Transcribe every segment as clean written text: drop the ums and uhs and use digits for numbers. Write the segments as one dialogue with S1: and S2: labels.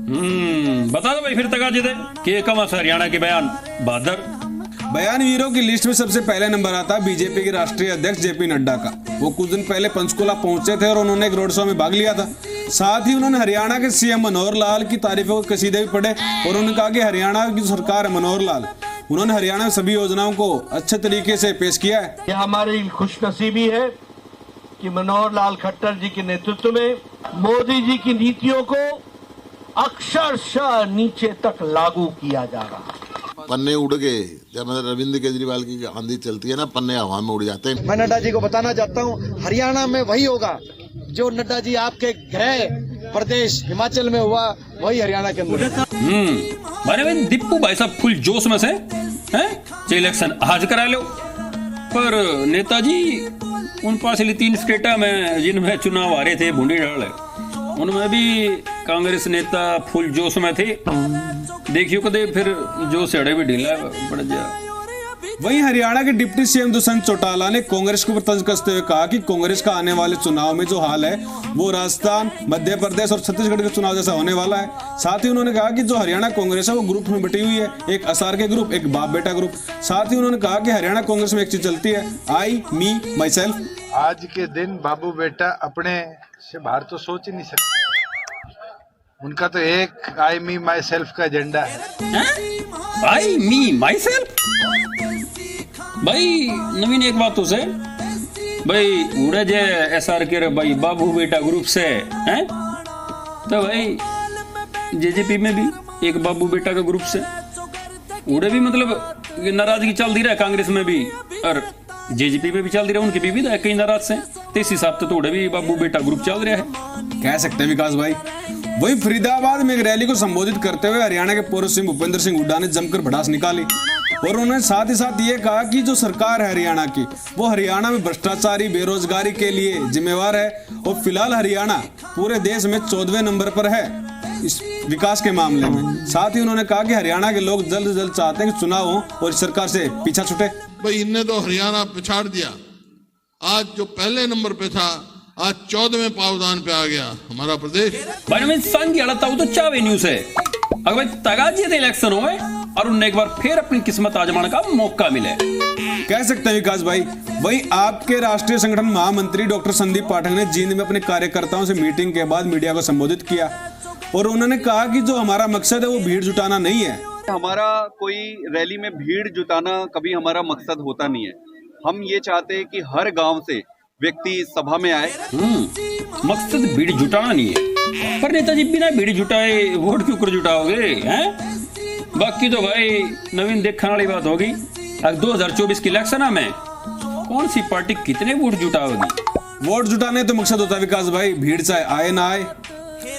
S1: बता दो भाई फिर तगाजे दे के कमस हरियाणा के बयान बहादुर
S2: बयान वीरों की लिस्ट में सबसे पहले नंबर आता है बीजेपी के राष्ट्रीय अध्यक्ष जेपी नड्डा का। वो कुछ दिन पहले पंचकुला पहुंचे थे और उन्होंने एक रोड शो में भाग लिया था। साथ ही उन्होंने हरियाणा के सीएम मनोहर लाल की तारीफों के कसीदे भी पढ़े और उन्होंने कहा कि हरियाणा की जो सरकार है मनोहर लाल, उन्होंने हरियाणा में सभी योजनाओं को अच्छे तरीके से पेश किया है।
S3: यह हमारी खुशनसीबी है कि मनोहर लाल खट्टर जी के नेतृत्व में मोदी जी की नीतियों को अक्षरशः नीचे तक लागू किया जा रहा है।
S4: पन्ने उड़ गए जब रविंद्र केजरीवाल की आंधी चलती है ना, पन्ने हवा में उड़ जाते हैं।
S5: मैं नड्डा जी को बताना चाहता हूँ हरियाणा में वही होगा जो नड्डा जी आपके गृह प्रदेश हिमाचल में हुआ, वही हरियाणा के अंदर।
S1: दीपू भाई साहब फुल जोश में से हैं इलेक्शन आज करा लो, पर नेताजी उन पास 3 स्टेटा में जिनमें चुनाव आ रहे थे बूंदी डाल, उनमें भी कांग्रेस नेता फुल जोश में थे। देखियो कदे फिर जो सेड़े भी ढीला पड़ जाए।
S2: वहीं हरियाणा के डिप्टी सीएम दुष्यंत चौटाला ने कांग्रेस के ऊपर तंज कसते हुए कहा कि कांग्रेस का आने वाले चुनाव में जो हाल है वो राजस्थान, मध्य प्रदेश और छत्तीसगढ़ के चुनाव जैसा होने वाला है। साथ ही उन्होंने कहा कि जो हरियाणा कांग्रेस है वो ग्रुप में बटी हुई है, एक असार के ग्रुप, एक बाप बेटा ग्रुप। साथ ही उन्होंने कहा कि हरियाणा कांग्रेस में एक चीज चलती है, आई मी माई सेल्फ।
S6: आज के दिन बाबू बेटा अपने से बाहर तो सोच ही नहीं सकते। उनका तो एक आई मी माई सेल्फ का एजेंडा है।
S1: आई मी माई सेल्फ भाई नवीन एक बात तो से भाई उड़े जे एसआर के भाई बाबू बेटा ग्रुप से हैं, तो भाई जेजेपी में भी एक बाबू बेटा का ग्रुप से उड़े भी मतलब नाराजगी चल रही है कांग्रेस में भी और जेजेपी में भी चल रही है, उनके भी विधायक कई नाराज से, तो इस हिसाब से तो उड़े भी बाबू बेटा ग्रुप चल रहा है,
S2: कह सकते हैं विकास भाई। वही फरीदाबाद में एक रैली को संबोधित करते हुए हरियाणा के पूर्व सीएम भूपेंद्र सिंह हुड्डा ने जमकर भड़ास निकाली और उन्होंने साथ ही साथ ये कहा कि जो सरकार है हरियाणा की वो हरियाणा में भ्रष्टाचारी, बेरोजगारी के लिए जिम्मेवार है और फिलहाल हरियाणा पूरे देश में 14वें नंबर पर है इस विकास के मामले में। साथ ही उन्होंने कहा कि हरियाणा के लोग जल्द से जल्द चाहते हैं कि चुनाव हो और इस सरकार से पीछा छूटे।
S7: भाई इनने तो हरियाणा पिछाड़ दिया, आज जो पहले नंबर पे था आज 14वें पावदान पे आ गया हमारा प्रदेश।
S1: तो चावे न्यूज है अगर भाई तगाजी इलेक्शन हो और उन्हें एक बार फिर अपनी किस्मत आजमाने का मौका मिले,
S2: कह सकते हैं विकास भाई। वही आपके राष्ट्रीय संगठन महामंत्री डॉक्टर संदीप पाठक ने जींद में अपने कार्यकर्ताओं से मीटिंग के बाद मीडिया को संबोधित किया और उन्होंने कहा कि जो हमारा मकसद है वो भीड़ जुटाना नहीं है।
S8: हमारा कोई रैली में भीड़ जुटाना कभी हमारा मकसद होता नहीं है। हम ये चाहते हैं कि हर गांव से व्यक्ति सभा में आए।
S1: मकसद भीड़ जुटाना नहीं है, पर नेताजी बिना भीड़ जुटाए वोट क्यों कर जुटाओगे हैं? बाकी तो भाई नवीन देखने वाली बात होगी, अब 2024 की इलेक्शन में कौन सी पार्टी कितने वोट जुटाओगी।
S2: वोट जुटाने तो मकसद होता है विकास भाई, भीड़ चाहे आए ना आए।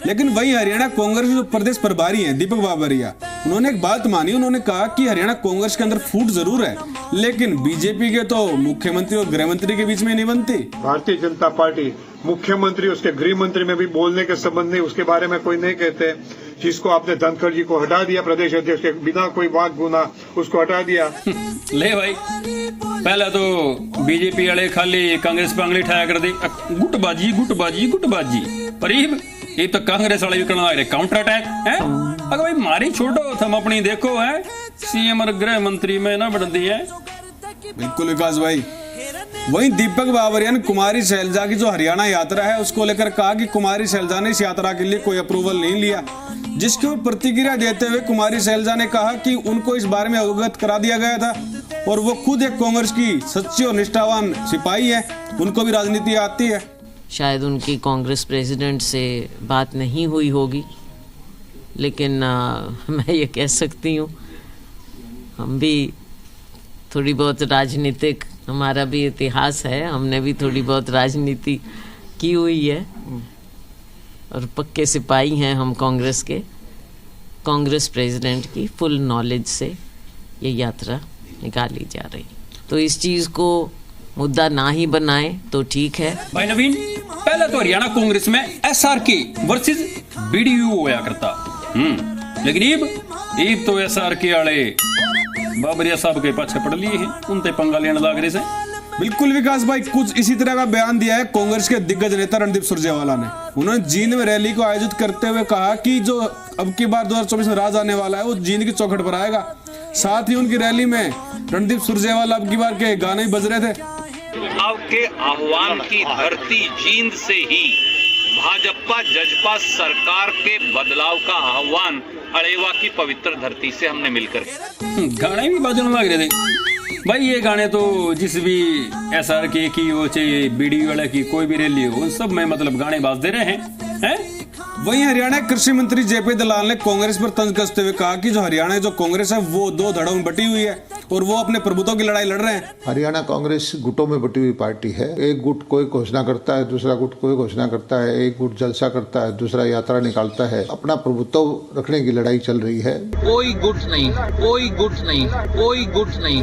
S2: लेकिन वही हरियाणा कांग्रेस के जो प्रदेश प्रभारी हैं दीपक बाबरिया, उन्होंने एक बात मानी। उन्होंने कहा कि हरियाणा कांग्रेस के अंदर फूट जरूर है लेकिन बीजेपी के तो मुख्यमंत्री और गृह मंत्री के बीच में नहीं बनती।
S6: भारतीय जनता पार्टी मुख्यमंत्री उसके गृह मंत्री में भी बोलने के संबंध नहीं, उसके बारे में कोई नहीं कहते। जिसको आपने धनखड़ जी को हटा दिया प्रदेश अध्यक्ष के बिना कोई बात गुना, उसको हटा दिया।
S1: ले भाई पहले तो बीजेपी वाले खाली कांग्रेस पे अंगली ठाया कर दी, गुटबाजी गुटबाजी गुटबाजी, पर ये तो कांग्रेस वाले भी करना लग रहे काउंटर अटैक है। अगर भाई मारी छोड़ो तुम अपनी देखो है, सीएम और गृह मंत्री में ना बढ़ती है।
S2: बिल्कुल विकास भाई। वहीं दीपक बाबरिया ने कुमारी शैलजा की जो हरियाणा यात्रा है उसको लेकर कहा कि कुमारी शैलजा ने इस यात्रा के लिए कोई अप्रूवल नहीं लिया, जिसके ऊपर प्रतिक्रिया देते हुए कुमारी शैलजा ने कहा कि उनको इस बारे में अवगत करा दिया गया था और वो खुद एक कांग्रेस की सच्ची और निष्ठावान सिपाही है, उनको भी राजनीति आती है।
S9: शायद उनकी कांग्रेस प्रेसिडेंट से बात नहीं हुई होगी, लेकिन मैं ये कह सकती हूँ हम भी थोड़ी बहुत राजनीतिक, हमारा भी इतिहास है, हमने भी थोड़ी बहुत राजनीति की हुई है और पक्के सिपाही हैं हम कांग्रेस के। कांग्रेस प्रेसिडेंट की फुल नॉलेज से ये यात्रा निकाली जा रही, तो इस चीज़ को मुद्दा ना ही बनाए तो ठीक है।
S1: भाई नवीन पहले तो हरियाणा कांग्रेस में एसआरके वर्सेस बीडीयू होया करता, लेकिन अब तो एसआरके वाले बाबरिया साहब के पाछे पड़ लिए हैं, उनते पंगा लेने लग रहे से।
S2: बिल्कुल विकास भाई, कुछ इसी तरह का बयान दिया है कांग्रेस के दिग्गज नेता रणदीप सुरजेवाला ने। उन्होंने जींद में रैली को आयोजित करते हुए कहा कि जो अब की बार 2024 में राज आने वाला है वो जींद की चौखट पर आएगा। साथ ही उनकी रैली में रणदीप सुरजेवाला अब की बार के गाने भी बज रहे थे।
S10: आपके आह्वान की धरती जींद से ही भाजपा जजपा सरकार के बदलाव का आह्वान अरेवा की पवित्र धरती से हमने मिलकर
S1: गाने भी बजने लग रहे थे भाई। ये गाने तो जिस भी SRK की हो चाहे बीडी वाला की कोई भी रैली हो, उन सब में मतलब गाने बाज दे रहे हैं।
S2: वहीं हरियाणा कृषि मंत्री JP दलाल ने कांग्रेस पर तंज कसते हुए कहा कि जो हरियाणा जो कांग्रेस है वो 2 धड़ों में बटी हुई है और वो अपने प्रभुत्व की लड़ाई लड़ रहे हैं।
S11: हरियाणा कांग्रेस गुटों में बटी हुई पार्टी है। एक गुट कोई घोषणा करता है, दूसरा गुट कोई घोषणा करता है, एक गुट जलसा करता है, दूसरा यात्रा निकालता है। अपना प्रभुत्व रखने की लड़ाई चल रही है।
S10: कोई गुट नहीं, कोई गुट नहीं, कोई गुट नहीं।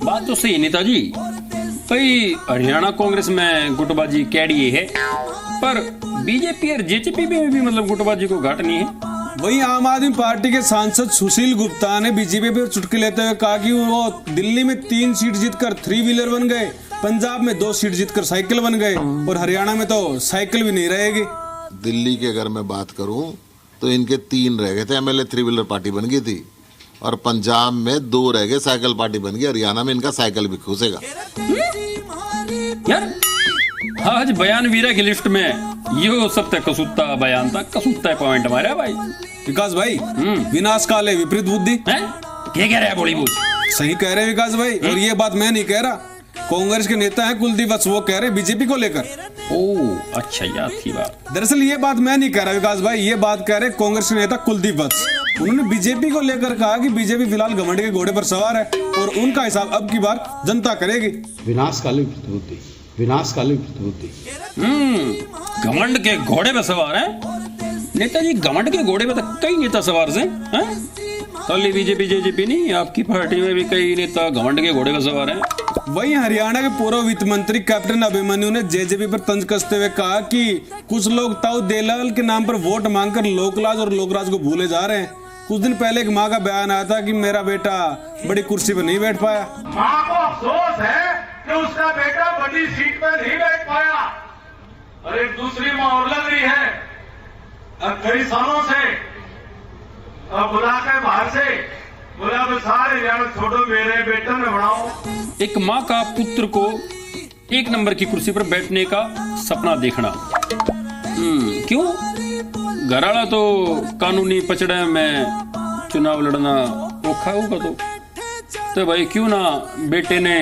S1: बात तो सही नेताजी भाई, हरियाणा कांग्रेस में गुटबाजी कैडी है, पर बीजेपी और जेजेपी में भी मतलब गुटबाजी को घाट नहीं है।
S2: वहीं आम आदमी पार्टी के सांसद सुशील गुप्ता ने बीजेपी पर चुटकी लेते हुए कहा कि वो दिल्ली में 3 सीट जीतकर 3 व्हीलर बन गए, पंजाब में 2 सीट जीतकर साइकिल बन गए और हरियाणा में तो साइकिल भी नहीं रहेगी।
S4: दिल्ली की अगर मैं बात करूं तो इनके 3 रह गए थे MLA 3 व्हीलर पार्टी बन गई थी, और पंजाब में 2 रह गए, साइकिल पार्टी बन गई। हरियाणा में इनका साइकिल भी घुसेगा।
S1: यार आज बयान वीरा की लिस्ट में यो सत्य कसूता बयान था, कसूता पॉइंट हमारा भाई।
S2: विकास भाई, विनाश काले विपरीत बुद्धि
S1: क्या कह रहे हैं बोली बूझ?
S2: सही कह रहे हैं विकास भाई, और ये बात मैं नहीं कह रहा, कांग्रेस के नेता हैं कुलदीप वत्स, वो कह रहे हैं बीजेपी को लेकर।
S1: ओह अच्छा, याद थी बात।
S2: दरअसल ये बात मैं नहीं कह रहा विकास भाई, ये बात कह रहे कांग्रेस के नेता कुलदीप वत्स। उन्होंने बीजेपी को लेकर कहा कि बीजेपी फिलहाल घमंड के घोड़े पर सवार है और उनका हिसाब अब की बार जनता करेगी।
S12: विनाशकाली प्रतिबुद्धि, विनाशकाली प्रतिबुद्धि।
S1: घमंड के घोड़े पर सवार है नेताजी। घमंड के घोड़े पर तो कई नेता सवार से हैं, खाली बीजेपी जेजेपी नहीं, आपकी पार्टी में भी कई नेता घमंड के घोड़े पर सवार हैं।
S2: वहीं हरियाणा के पूर्व वित्त मंत्री कैप्टन अभिमन्यु ने जेजेपी पर तंज कसते हुए कहा कि कुछ लोग ताऊ देलाल के नाम पर वोट मांगकर लोकलाज और लोकराज को भूले जा रहे हैं। कुछ दिन पहले एक माँ का बयान आया था कि मेरा बेटा बड़ी कुर्सी पर नहीं बैठ पाया।
S3: माँ को अफसोस है कि उसका बेटा बड़ी सीट पर नहीं बैठ पाया, और एक दूसरी माँ और लग रही है अब कई सालों से, अब बुला के बाहर से बोला सारे छोटो मेरे बेटे ने बढ़ाओ।
S1: एक माँ का पुत्र को 1 नंबर की कुर्सी पर बैठने का सपना देखना, क्यों? घराड़ा तो कानूनी पचड़े में चुनाव लड़ना औखा होगा, तो भाई क्यों ना बेटे ने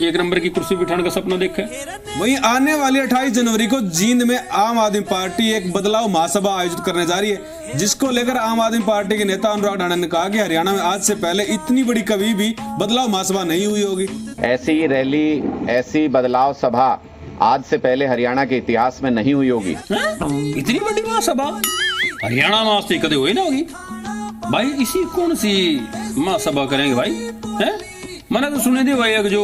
S1: 1 नंबर की कुर्सी बिठाने का सपना देखा है।
S2: वहीं आने वाली 28 जनवरी को जींद में आम आदमी पार्टी एक बदलाव महासभा आयोजित करने जा रही है, जिसको लेकर आम आदमी पार्टी के नेता अनुराग ठाकुर ने कहा कि हरियाणा में आज से पहले इतनी बड़ी कभी भी बदलाव महासभा नहीं हुई होगी।
S13: ऐसी रैली, ऐसी बदलाव सभा आज से पहले हरियाणा के इतिहास में नहीं हुई होगी।
S1: इतनी बड़ी महासभा हरियाणा में आज से कभी हुई ना होगी भाई। इसी कौन सी महासभा करेंगे भाई? हैं? मैंने तो सुने थे भाई, एक जो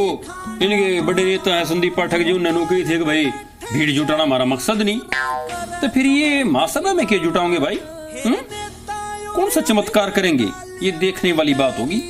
S1: इनके बड़े नेता है संदीप पाठक जी, उन्होंने कही थे कि भाई भीड़ जुटाना हमारा मकसद नहीं, तो फिर ये महासभा में क्या जुटाओगे भाई? कौन सा चमत्कार करेंगे? ये देखने वाली बात होगी।